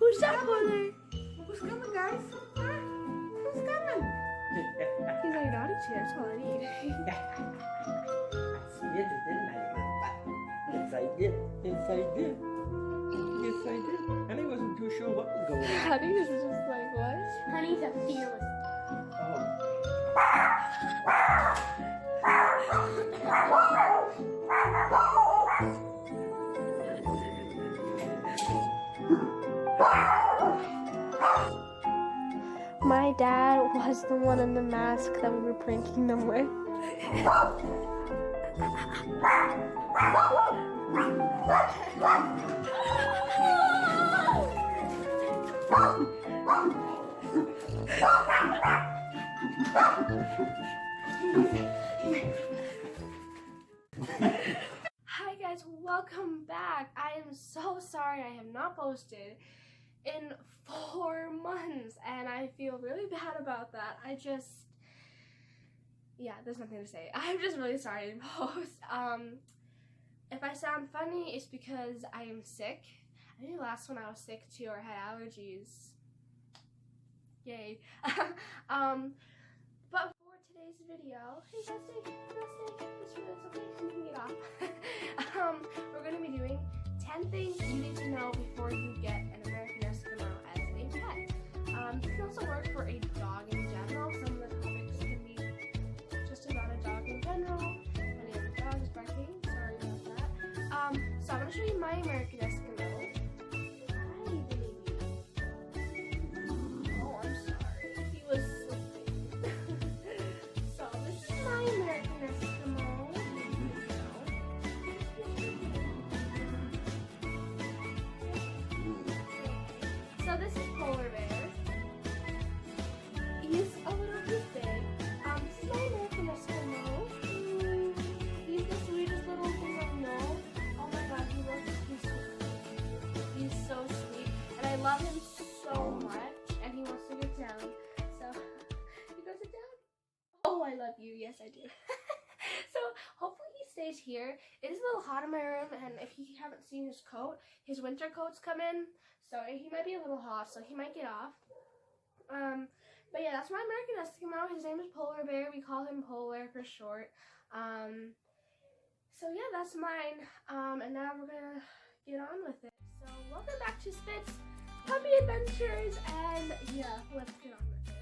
Who's that boy? Who's coming, guys? Huh? Who's coming? He's like naughty too. That's all I need. I scared you, didn't I, little butt? Yes, I did. Yes, I did. Yes, I did. And I wasn't too sure what was going on. Honey, this is just like what? Honey's a fearless. My dad was the one in the mask that we were pranking them with. Hi guys, welcome back. I am so sorry I have not posted in 4 months and I feel really bad about that. Yeah, there's nothing to say. I'm just really sorry I didn't post. If I sound funny, it's because I am sick. I think the last one I was sick too or had allergies. Yay. But for today's video, hey Bessie, this video is okay, you can get off. We're gonna be doing 10 things you need to know before you get an American Eskimo as a pet. This can also work for a dog in general. Some of the topics can be just about a dog in general. My name is dog is barking, sorry about that. So I'm gonna show you my American Eskimo. Hi, baby. Oh, I'm sorry. He was sleeping. So this is my American Eskimo. So this is Polar Bear. He's big. This is my American Eskimo. He's the sweetest little thing I know. Oh my god, he's so sweet. And I love him so much. And he wants to get down. So, you go sit down? Oh, I love you. Yes, I do. So, hopefully he stays here. It is a little hot in my room. And if you haven't seen his coat, his winter coat's come in. So, he might be a little hot. So, he might get off. But yeah, that's my American Eskimo. His name is Polar Bear. We call him Polar for short. So yeah, that's mine. And now we're gonna get on with it. So welcome back to Spit's Puppy Adventures, and yeah, let's get on with it.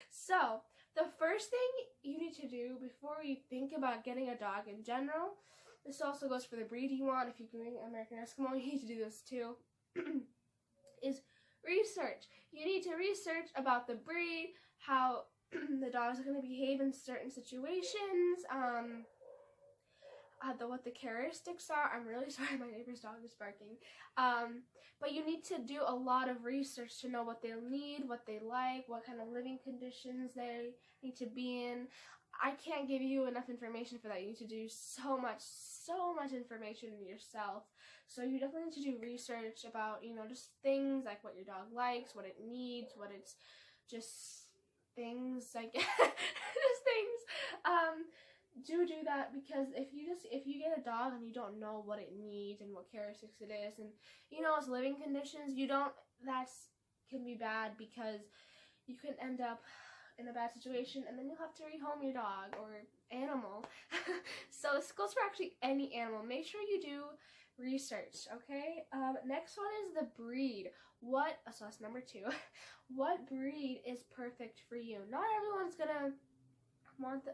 So the first thing you need to do before you think about getting a dog in general, this also goes for the breed you want. If you're doing American Eskimo, you need to do this too. Is research. You need to research about the breed, how the dogs are going to behave in certain situations, what the characteristics are. I'm really sorry, my neighbor's dog is barking. But you need to do a lot of research to know what they'll need, what they like, what kind of living conditions they need to be in. I can't give you enough information for that. You need to do so much information yourself. So you definitely need to do research about, just things like what your dog likes, what it needs, what it's just things like just things. Do that, because if you get a dog and you don't know what it needs and what characteristics it is, and its living conditions, that can be bad, because you can end up in a bad situation and then you'll have to rehome your dog or animal. So this goes for actually any animal. Make sure you do research, okay? Next one is the breed. So that's number 2. What breed is perfect for you? Not everyone's gonna want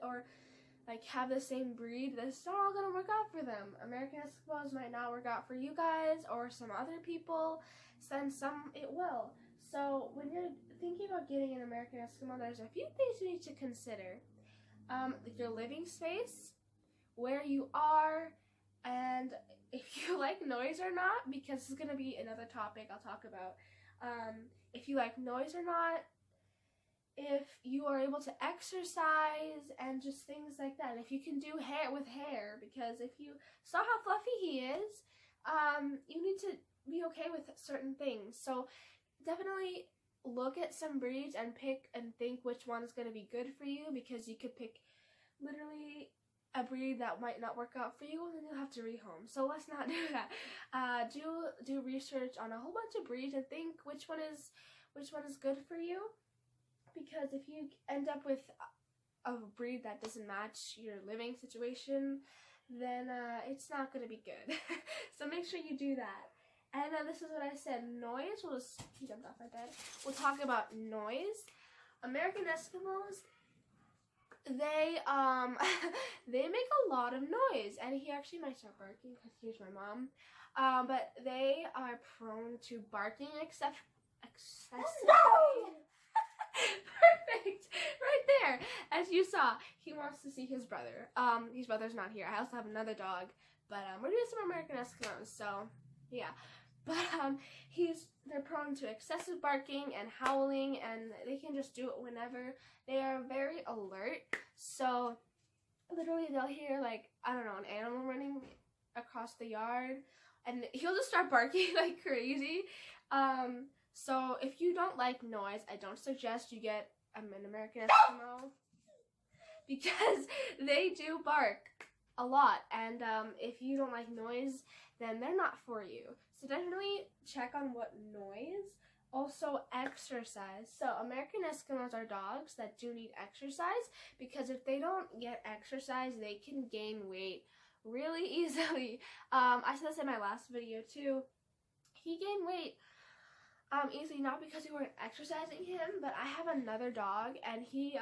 have the same breed. That's not all gonna work out for them. American Eskimos might not work out for you guys or some other people, then some it will. So when you're thinking about getting an American Eskimo, there's a few things you need to consider. Your living space, where you are, and if you like noise or not, because this is going to be another topic I'll talk about. If you like noise or not, if you are able to exercise, and just things like that. And if you can do hair with hair, because if you saw how fluffy he is, you need to be okay with certain things. So definitely look at some breeds and pick and think which one's going to be good for you, because you could pick literally a breed that might not work out for you, then you'll have to rehome. So let's not do that. Do research on a whole bunch of breeds and think which one is good for you. Because if you end up with a breed that doesn't match your living situation, then it's not going to be good. So make sure you do that. And this is what I said, noise. He jumped off my bed. We'll talk about noise. American Eskimos, they make a lot of noise, and he actually might start barking because here's my mom. But they are prone to barking excessively. Perfect, right there. As you saw, he wants to see his brother. His brother's not here. I also have another dog, but we're doing some American Eskimos, so yeah. But they're prone to excessive barking and howling, and they can just do it whenever. They are very alert, so literally they'll hear, like, I don't know, an animal running across the yard, and he'll just start barking like crazy. So if you don't like noise, I don't suggest you get an American Eskimo, because they do bark a lot, and if you don't like noise, then they're not for you. So definitely check on what noise. Also, exercise. So American Eskimos are dogs that do need exercise, because if they don't get exercise, they can gain weight really easily. I said this in my last video too. He gained weight easily, not because we weren't exercising him, but I have another dog, and he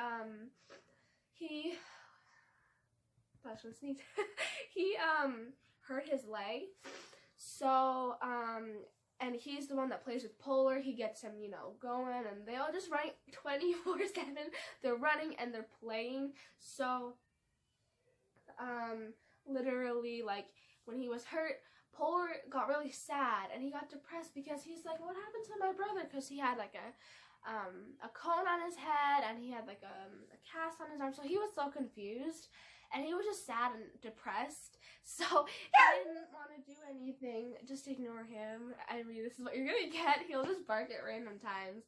that's one sneeze. He hurt his leg. So and he's the one that plays with Polar. He gets him, going, and they all just run 24/7. They're running and they're playing. So literally, like, when he was hurt, Polar got really sad and he got depressed, because he's like, what happened to my brother? Because he had like a cone on his head, and he had like a cast on his arm. So he was so confused, and he was just sad and depressed. So he didn't want to do anything. Just ignore him. I mean, this is what you're gonna get. He'll just bark at random times.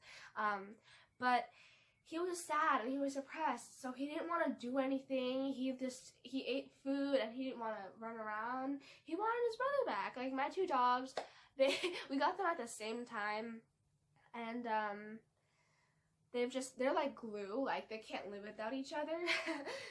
But he was sad and he was depressed, so he didn't want to do anything. He ate food and he didn't want to run around. He wanted his brother back. Like, my two dogs, we got them at the same time, and they're like glue. Like, they can't live without each other.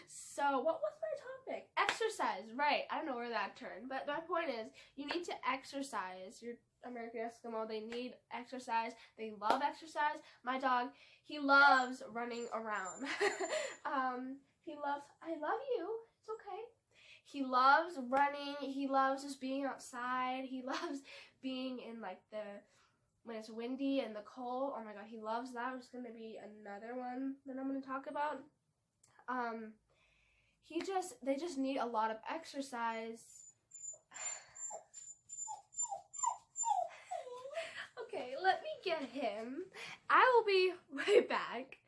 So what was my topic? Exercise, right? I don't know where that turned, but my point is, you need to exercise. Your American Eskimo, they need exercise. They love exercise. My dog, he loves running around. I love you. It's okay. He loves running. He loves just being outside. He loves being in, like, when it's windy and the cold. Oh my god, he loves that. It's going to be another one that I'm going to talk about. They just need a lot of exercise. Okay, let me get him. I will be right back.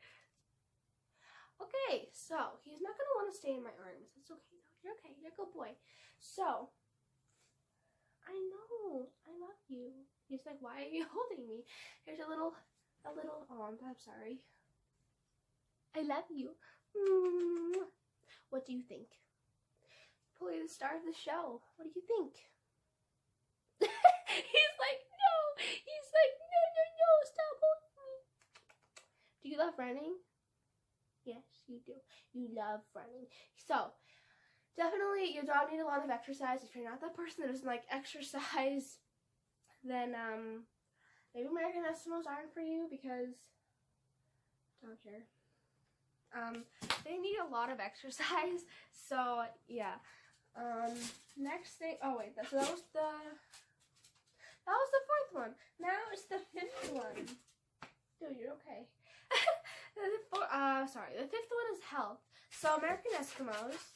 Okay, so he's not going to want to stay in my arms. It's okay. No, you're okay. You're a good boy. So, I know. I love you. He's like, why are you holding me? Here's a little, oh, I'm sorry. I love you. What do you think? Probably the star of the show. What do you think? He's like, no. He's like, no, stop holding me. Do you love running? Yes, you do. You love running. So, definitely your dog needs a lot of exercise. If you're not that person that doesn't like exercise, then maybe American Eskimos aren't for you, because I don't care. They need a lot of exercise. So yeah. Next thing. Oh wait, so that was the fourth one. Now it's the fifth one. Dude, you're okay. The fifth one is health. So American Eskimos.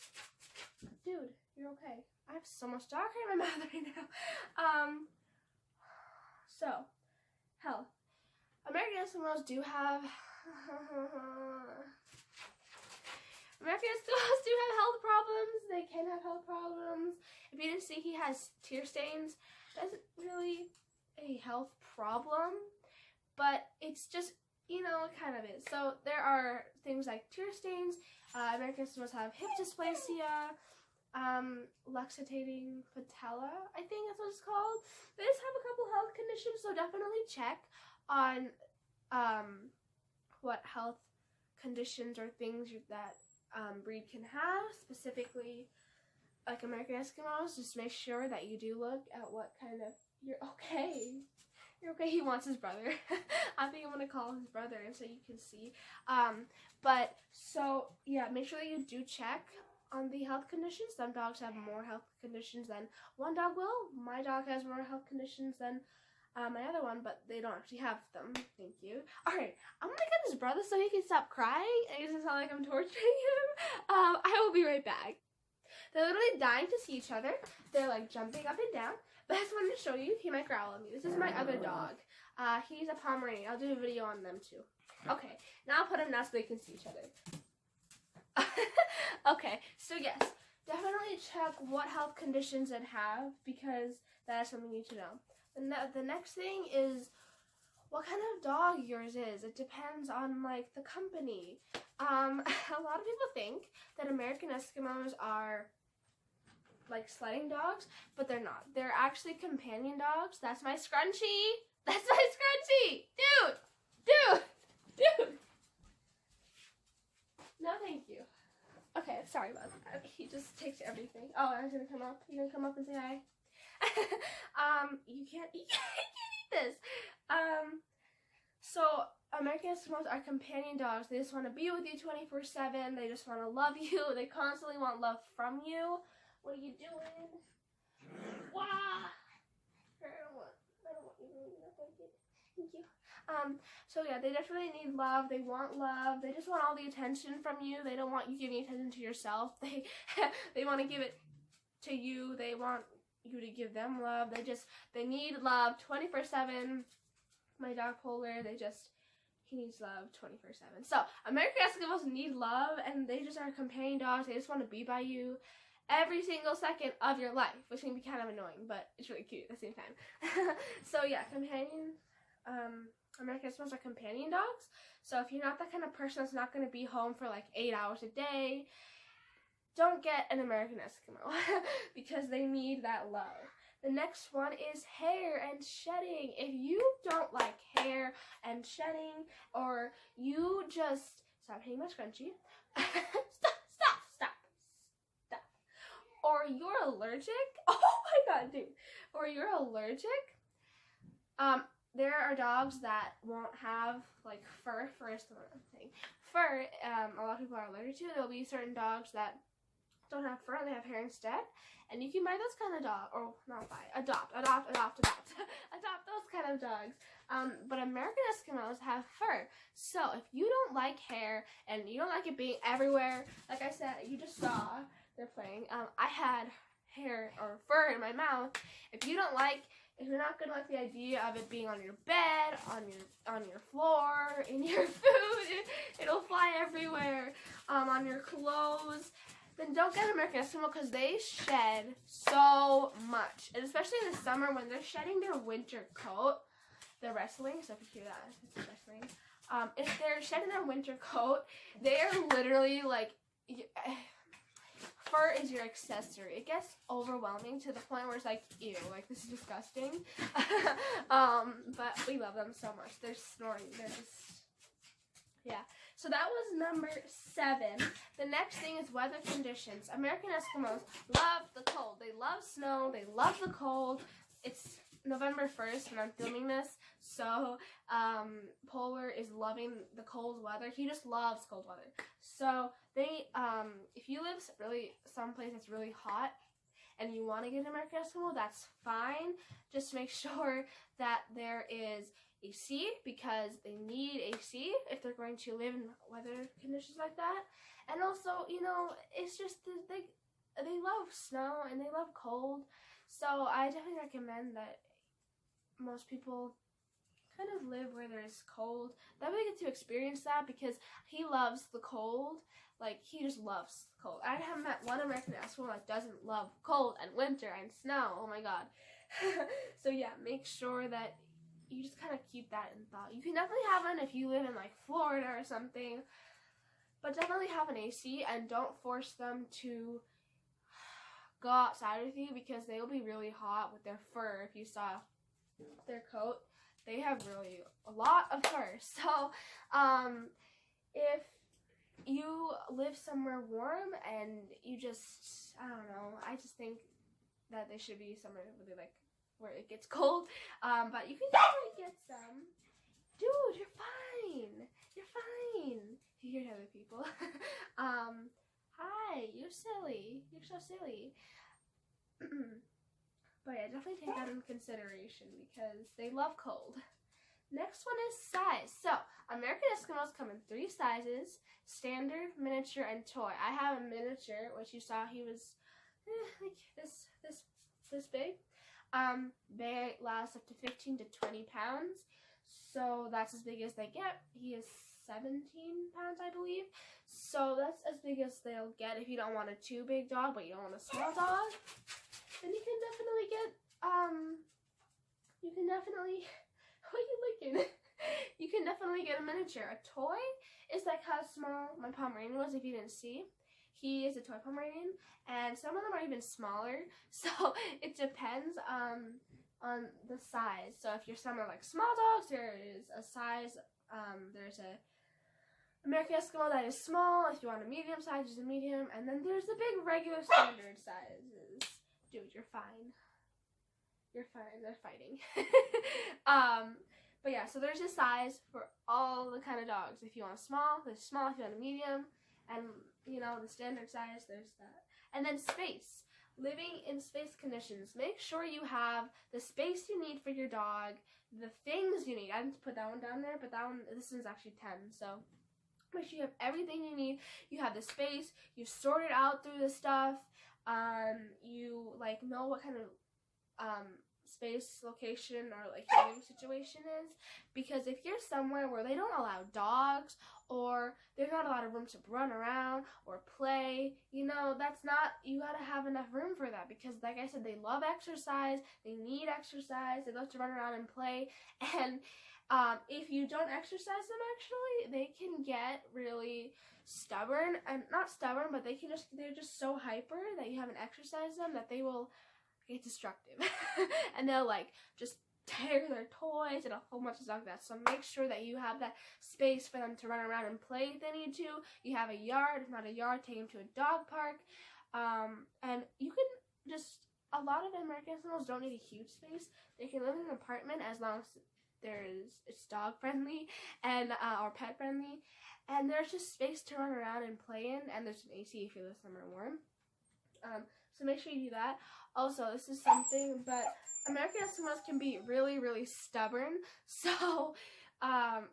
Dude, you're okay. I have so much dog hair in my mouth right now. So, health. American Eskimos do have health problems. They can have health problems. If you didn't see, he has tear stains. That's really a health problem, but it's just, it kind of is. So there are things like tear stains. American Eskimos have hip dysplasia. luxating patella, I think that's what it's called. They just have a couple health conditions, so definitely check on what health conditions or things that breed can have, specifically like American Eskimos. Just make sure that you do look at what kind of, you're okay. You're okay. He wants his brother. I think I'm gonna call his brother and so you can see. But so yeah, make sure that you do check on the health conditions. Some dogs have more health conditions than one dog will. My dog has more health conditions than my other one, but they don't actually have them. Thank you. All right, I'm gonna get his brother so he can stop crying. It doesn't sound like I'm torturing him. I will be right back. They're literally dying to see each other. They're like jumping up and down. But I just wanted to show you. He might growl at me. This is my other dog. He's a Pomeranian. I'll do a video on them too. Okay, now I'll put him down so they can see each other. Okay, so yes, definitely check what health conditions it have because that is something you need to know. The next thing is what kind of dog yours is. It depends on like the company. A lot of people think that American Eskimos are like sledding dogs, but they're not. They're actually companion dogs. That's my scrunchie. That's my scrunchie. Dude. No, thank you. Okay, sorry about that. He just takes everything. Oh, I was gonna come up. You gonna come up and say hi? You can't eat this. So American Eskimos are companion dogs. They just want to be with you 24/7. They just want to love you. They constantly want love from you. What are you doing? Wah! I don't want you doing that. Thank you. So yeah, they definitely need love. They want love. They just want all the attention from you. They don't want you giving attention to yourself. They want to give it to you. They want you to give them love. They need love 24/7. My dog Polar, he needs love 24/7. So American Eskimos need love, and they just are companion dogs. They just want to be by you every single second of your life, which can be kind of annoying, but it's really cute at the same time. So yeah, American Eskimos are companion dogs. So if you're not that kind of person that's not going to be home for like 8 hours a day, don't get an American Eskimo because they need that love. The next one is hair and shedding. If you don't like hair and shedding, or you just stop hitting my scrunchie. Stop. Or you're allergic. Oh my god, dude. Or you're allergic. There are dogs that won't have like fur. Fur is the thing. Fur, a lot of people are allergic to. There'll be certain dogs that don't have fur, they have hair instead, and you can buy those kind of dogs, or not buy, adopt adopt those kind of dogs. But American Eskimos have fur, so if you don't like hair and you don't like it being everywhere, like I said, you just saw they're playing. I had hair or fur in my mouth. If you're not gonna like the idea of it being on your bed, on your floor, in your food, it'll fly everywhere, on your clothes, then don't get American Eskimo because they shed so much. And especially in the summer when they're shedding their winter coat, they're wrestling, so if you hear that, it's wrestling. If they're shedding their winter coat, they're literally like, fur is your accessory. It gets overwhelming to the point where it's like, ew, like this is disgusting. But we love them so much. They're snoring. They're just, yeah. So that was number 7. The next thing is weather conditions. American Eskimos love the cold. They love snow. They love the cold. It's November 1st when I'm filming this. So Polar is loving the cold weather. He just loves cold weather. So they, if you live someplace that's really hot and you want to get an American Eskimo, that's fine. Just make sure that there is AC because they need AC if they're going to live in weather conditions like that. And also, it's just they love snow and they love cold. So I definitely recommend that most people kind of live where there's cold. That way we get to experience that because he loves the cold. Like, he just loves cold. I haven't met one American Eskimo that doesn't love cold and winter and snow. Oh my god. So yeah, make sure that you just kind of keep that in thought. You can definitely have one if you live in like Florida or something, but definitely have an AC and don't force them to go outside with you because they will be really hot with their fur. If you saw their coat, they have really a lot of fur. So if you live somewhere warm and you just, I don't know, I just think that they should be somewhere really like where it gets cold. But you can definitely get some. Dude, you're fine. You're fine. You hear other people. Hi, you're silly. You're so silly. But yeah, definitely take that into consideration because they love cold. Next one is size. So, American Eskimos come in 3 sizes: standard, miniature, and toy. I have a miniature, which you saw he was like this big. They last up to 15 to 20 pounds. So that's as big as they get. He is 17 pounds, I believe. So that's as big as they'll get if you don't want a too big dog, but you don't want a small dog. Then you can definitely get, what are you looking? You can definitely get a miniature. A toy is like how small my Pomeranian was, if you didn't see. He is a toy Pomeranian, and some of them are even smaller. So it depends on the size. So if you're somewhere like small dogs, there is a size, there's a American Eskimo that is small. If you want a medium size, there's a medium, and then there's the big regular standard sizes. Dude, you're fine. You're fine. They're fighting. But yeah, so there's a size for all the kind of dogs. If you want a small, there's small. If you want a medium, and you know the standard size, there's that. And then space. Living in space conditions. Make sure you have the space you need for your dog, the things you need. I didn't put that one down there, but that one, this is actually 10. So make sure you have everything you need. You have the space. You sort it out through the stuff. You like know what kind of space, location, or like living situation is, because if you're somewhere where they don't allow dogs, or there's not a lot of room to run around or play, you know, that's not, you gotta have enough room for that, because like I said, they love exercise, they need exercise, they love to run around and play, and if you don't exercise them, actually, they can get really stubborn, and not stubborn, but they're just so hyper that you haven't exercised them that they will get destructive. And they'll like just tear their toys and a whole bunch of stuff like that. So make sure that you have that space for them to run around and play if they need to. You have a yard. If not a yard, take them to a dog park. And you can just, a lot of American Eskimos don't need a huge space. They can live in an apartment as long as it's dog friendly and or pet friendly. And there's just space to run around and play in, and there's an AC if you live somewhere warm. So make sure you do that. Also, this is something, but American Eskimos can be really, really stubborn. So,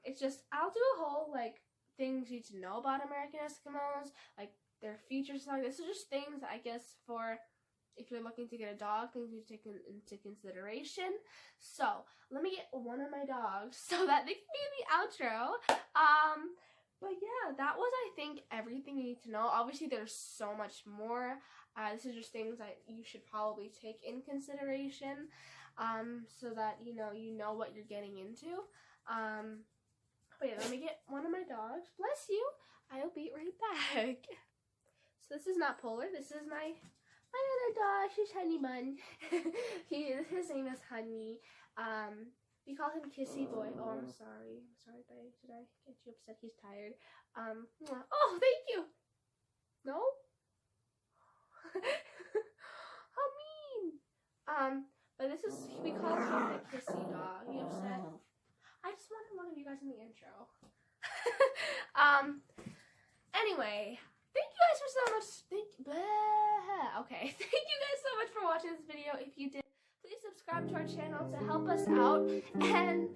it's just, I'll do a whole, like, things you need to know about American Eskimos, like, their features. Like, this is just things, I guess, for if you're looking to get a dog, things you take into consideration. So, let me get one of my dogs so that they can be in the outro. But yeah, that was, I think, everything you need to know. Obviously, there's so much more. This is just things that you should probably take in consideration, so that you know what you're getting into. But yeah, let me get one of my dogs. Bless you. I'll be right back. So this is not Polar. This is my other dog. She's Honey Bun. His name is Honey. We call him Kissy Boy. Oh, I'm sorry. Babe. Did I get you upset? He's tired. Oh, thank you. No? How mean. But this is, we call him the Kissy dog. You upset? I just wanted one of you guys in the intro. Anyway, thank you guys for so much. Okay, thank you guys so much for watching this video. If you did, please subscribe to our channel to help us out, and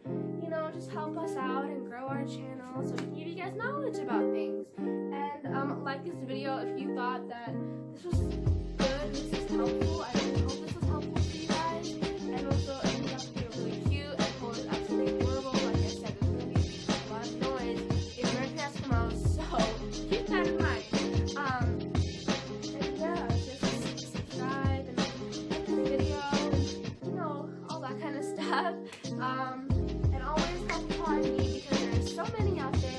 just help us out and grow our channel so we can give you guys knowledge about things. And like this video if you thought that this was good, this is helpful. I really hope this was helpful to you guys. And also, if you thought they were really cute and Polar is absolutely adorable, like I said, there's gonna be a lot of noise in American Eskimos, so keep that in mind. And yeah, just subscribe and like the video, and all that kind of stuff. And always help find me, because there's so many out there.